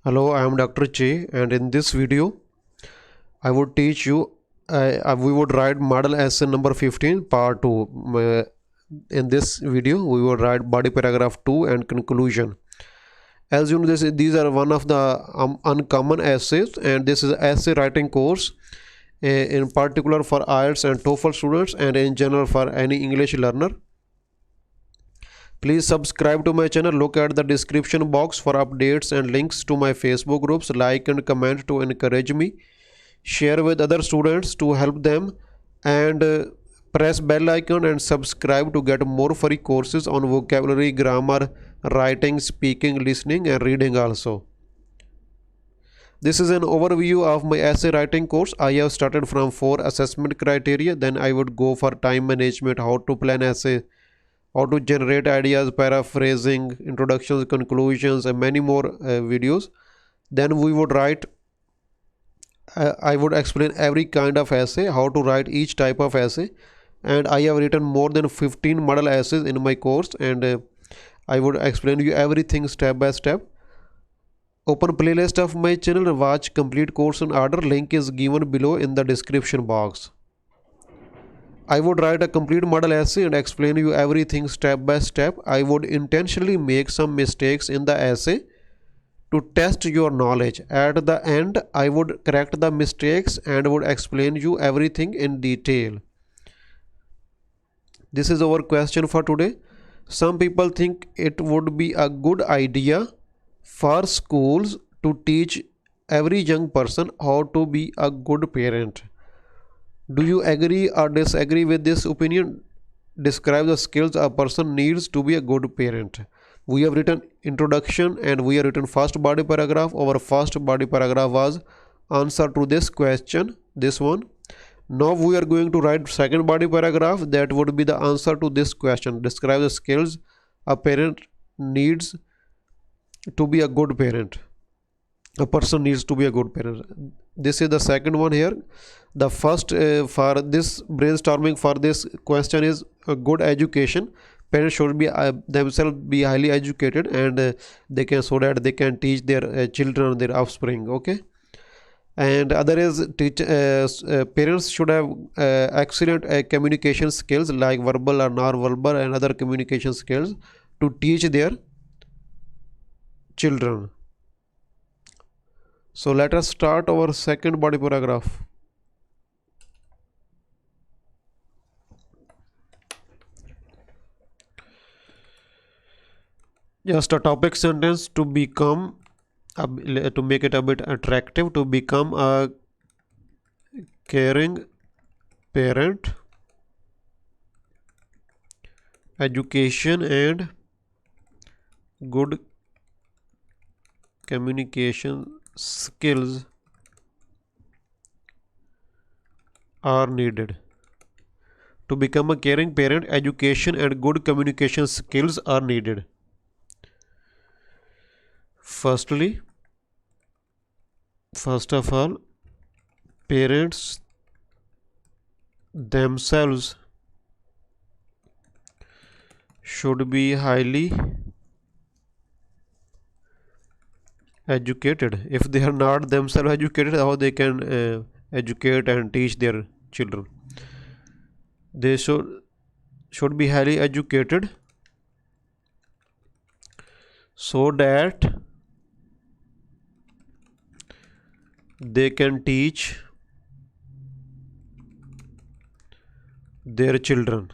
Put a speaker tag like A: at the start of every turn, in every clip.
A: Hello, I am Dr. Che, and in this video, I would teach you. We would write model essay number 15, part 2. In this video, we will write body paragraph 2 and conclusion. As you know, these are one of the uncommon essays, and this is essay writing course, in particular for IELTS and TOEFL students, and in general for any English learner. Please subscribe to my channel. Look at the description box for updates and links to my Facebook groups. Like and comment to encourage me. Share with other students to help them, and press bell icon and subscribe to get more free courses on vocabulary, grammar, writing, speaking, listening and reading also. This is an overview of my essay writing course. I have started from 4 assessment criteria. Then I would go for time management, how to plan essay, how to generate ideas, paraphrasing, introductions, conclusions, and many more videos. Then we would write, I would explain every kind of essay, how to write each type of essay, and I have written more than 15 model essays in my course, and I would explain you everything step by step. Open playlist of my channel and watch complete course in order. Link is given below in the description box. I would write a complete model essay and explain you everything step by step. I would intentionally make some mistakes in the essay to test your knowledge. At the end, I would correct the mistakes and would explain you everything in detail. This is our question for today. Some people think it would be a good idea for schools to teach every young person how to be a good parent. Do you agree or disagree with this opinion? Describe the skills a person needs to be a good parent. We have written introduction and we have written first body paragraph. Our first body paragraph was answer to this question, this one. Now we are going to write second body paragraph, that would be the answer to this question. Describe the skills a parent needs to be a good parent. A person needs to be a good parent. This is the second one here. The first for this brainstorming for this question is a good education. Parents should be themselves be highly educated, and they can, so that they can teach their children, their offspring. Okay. And other is parents should have excellent communication skills like verbal or non-verbal and other communication skills to teach their children. So let us start our second body paragraph. Just a topic sentence to become to make it a bit attractive. To become a caring parent, education and good communication skills are needed. To become a caring parent, education and good communication skills are needed. First of all, parents themselves should be highly educated. If they are not themselves educated, how they can educate and teach their children? They should be highly educated so that they can teach their children.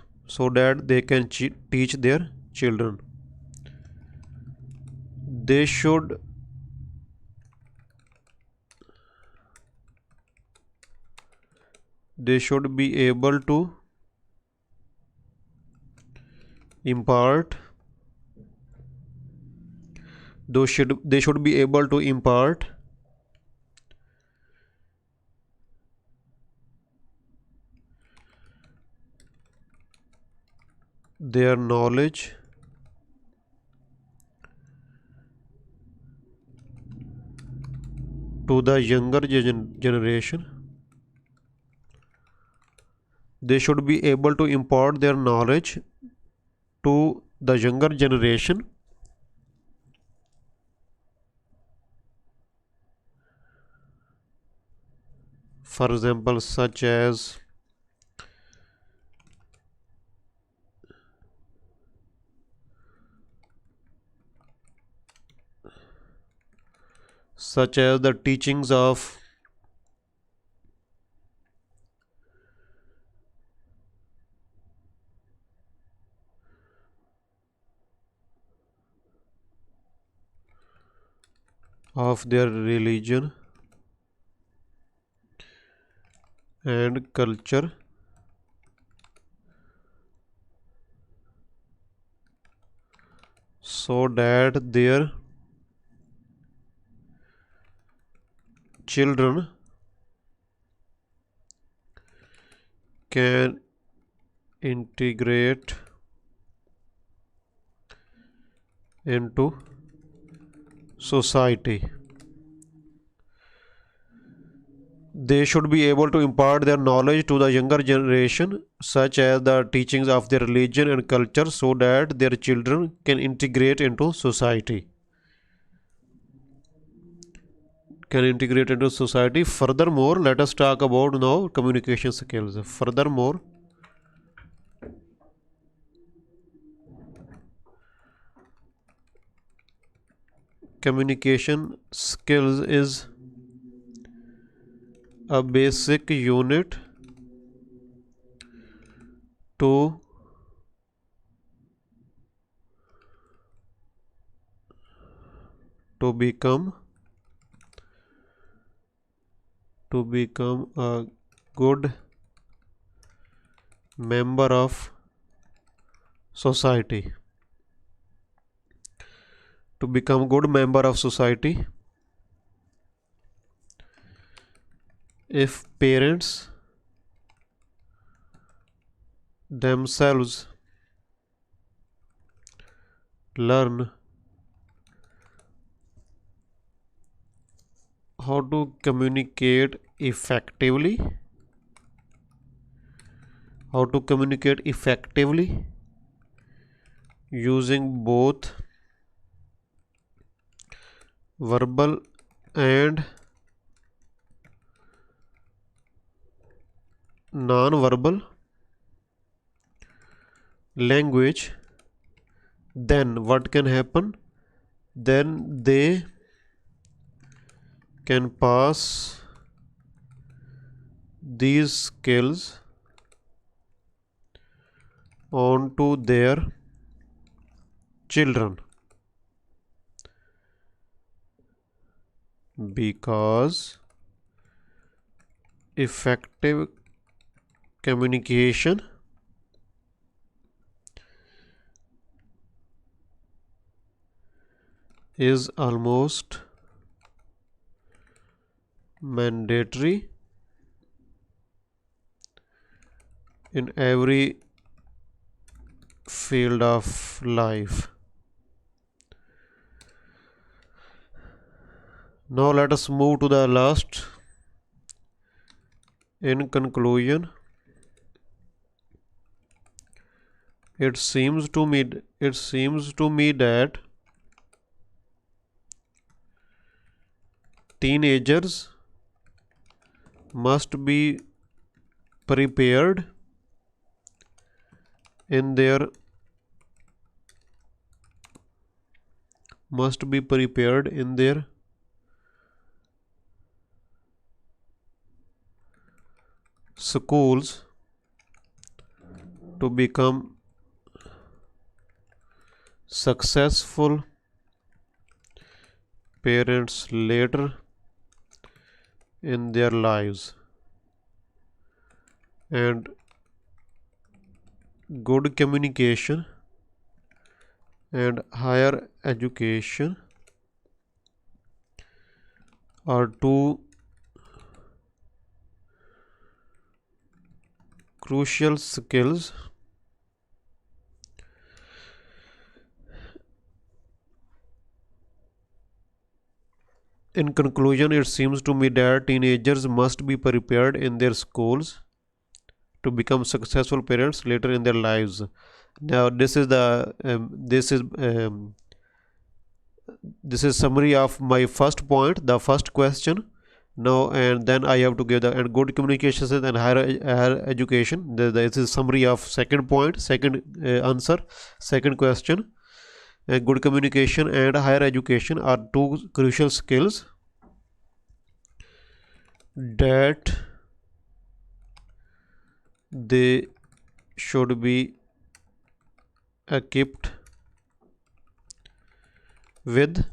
A: Teach their children. They should be able to impart they should be able to impart their knowledge to the younger generation. They should be able to impart their knowledge to the younger generation For example, such as the teachings of their religion and culture, so that their children can integrate into society. They should be able to impart their knowledge to the younger generation, such as the teachings of their religion and culture, so that their children can integrate into society. Furthermore, let us talk about now communication skills. Furthermore, communication skills is a basic unit to become a good member of society. To become good member of society, if parents themselves learn how to communicate effectively, using both verbal and non-verbal language, then what can happen? Then they can pass these skills on to their children, because effective communication is almost mandatory in every field of life. Now let us move to the last. In conclusion, it seems to me that teenagers must be prepared in their schools to become successful parents later in their lives, and good communication and higher education are two crucial skills In conclusion, it seems to me that teenagers must be prepared in their schools to become successful parents later in their lives. Now, this is summary of my first point, the first question, Now and then I have to give the and good communications and higher education. This is summary of second point, second answer, second question. Good communication and higher education are two crucial skills that they should be equipped with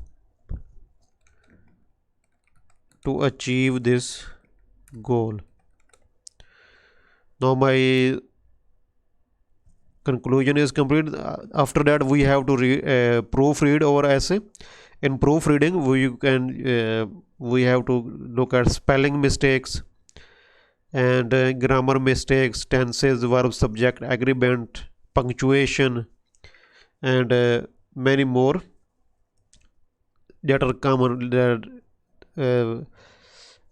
A: to achieve this goal. Now my conclusion is complete. After that we have to proofread our essay. In proofreading we have to look at spelling mistakes and grammar mistakes, tenses, verb, subject, agreement, punctuation, and many more that are common, that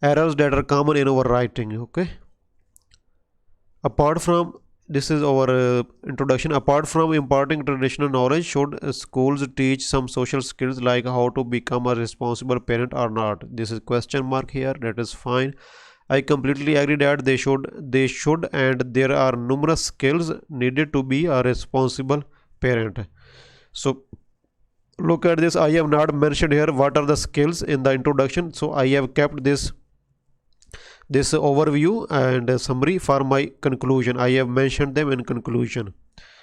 A: errors that are common in our writing. Okay, apart from this is our introduction. Apart from imparting traditional knowledge, should schools teach some social skills like how to become a responsible parent or not? This is question mark here. That is fine. I completely agree that they should, and there are numerous skills needed to be a responsible parent. So look at this. I have not mentioned here what are the skills in the introduction, so I have kept this overview and summary for my conclusion. I have mentioned them in conclusion,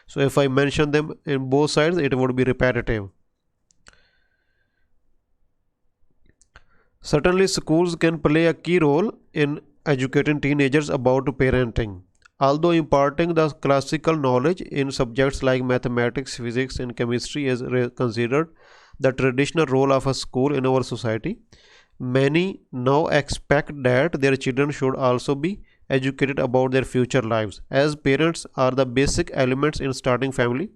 A: so if I mention them in both sides it would be repetitive. Certainly schools can play a key role in educating teenagers about parenting. Although imparting the classical knowledge in subjects like mathematics, physics and chemistry is considered the traditional role of a school in our society, many now expect that their children should also be educated about their future lives. As parents are the basic elements in starting family,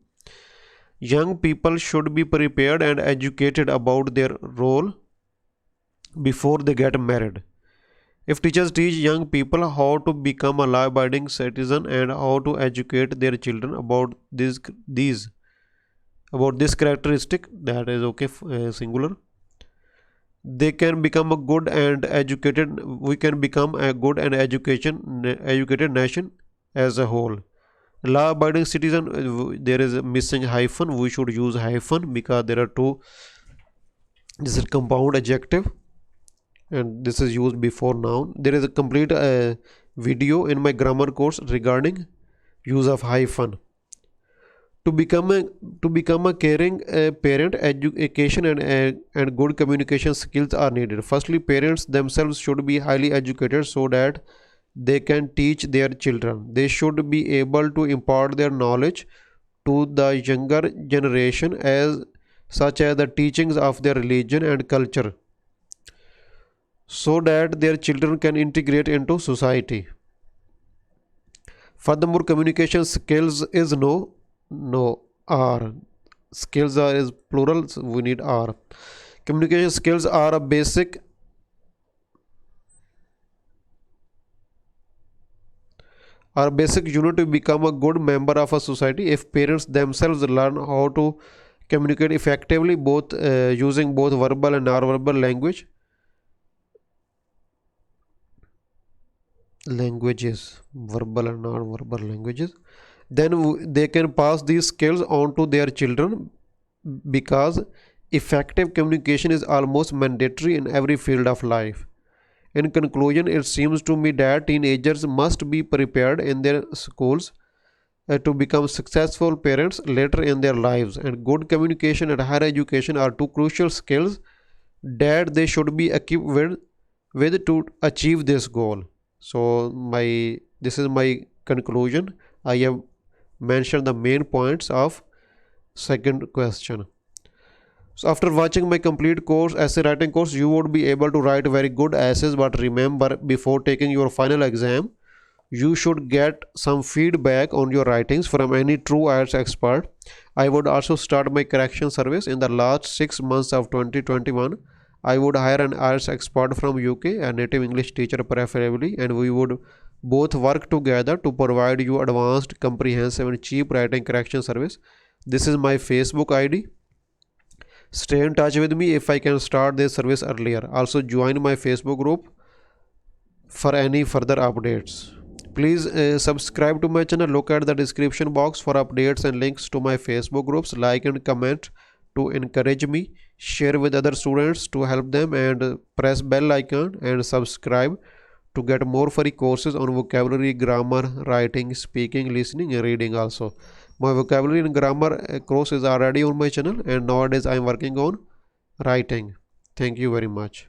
A: young people should be prepared and educated about their role before they get married. If teachers teach young people how to become a law-abiding citizen and how to educate their children about these about this characteristic, that is okay, singular, they can become a good and educated. We can become a good and educated nation as a whole. Law-abiding citizen, there is a missing hyphen. We should use hyphen because there are two. This is compound adjective and this is used before noun. There is a complete video in my grammar course regarding use of hyphen. To become a caring parent, education and good communication skills are needed. Firstly, parents themselves should be highly educated so that they can teach their children. They should be able to impart their knowledge to the younger generation, as such as the teachings of their religion and culture, so that their children can integrate into society. Furthermore, communication skills is no R. Skills are is plural, so we need R. Communication skills are a basic unit to become a good member of a society. If parents themselves learn how to communicate effectively, both using both verbal and non-verbal languages, verbal and non-verbal languages, then they can pass these skills on to their children, because effective communication is almost mandatory in every field of life. In conclusion, it seems to me that teenagers must be prepared in their schools to become successful parents later in their lives, and good communication and higher education are two crucial skills that they should be equipped with to achieve this goal. So this is my conclusion. I have mentioned the main points of second question. So after watching my complete course, essay writing course, you would be able to write very good essays. But remember, before taking your final exam, you should get some feedback on your writings from any true IELTS expert. I would also start my correction service in the last 6 months of 2021. I would hire an IELTS expert from UK, a native English teacher preferably, and we would both work together to provide you advanced, comprehensive and cheap writing correction service. This is my Facebook ID. Stay in touch with me if I can start this service earlier. Also join my Facebook group. for any further updates. Please subscribe to my channel. Look at the description box for updates and links to my Facebook groups. Like and comment to encourage me. Share with other students to help them, and press bell icon and subscribe to get more free courses on vocabulary, grammar, writing, speaking, listening and reading also. My vocabulary and grammar course is already on my channel, and nowadays I am working on writing. Thank you very much.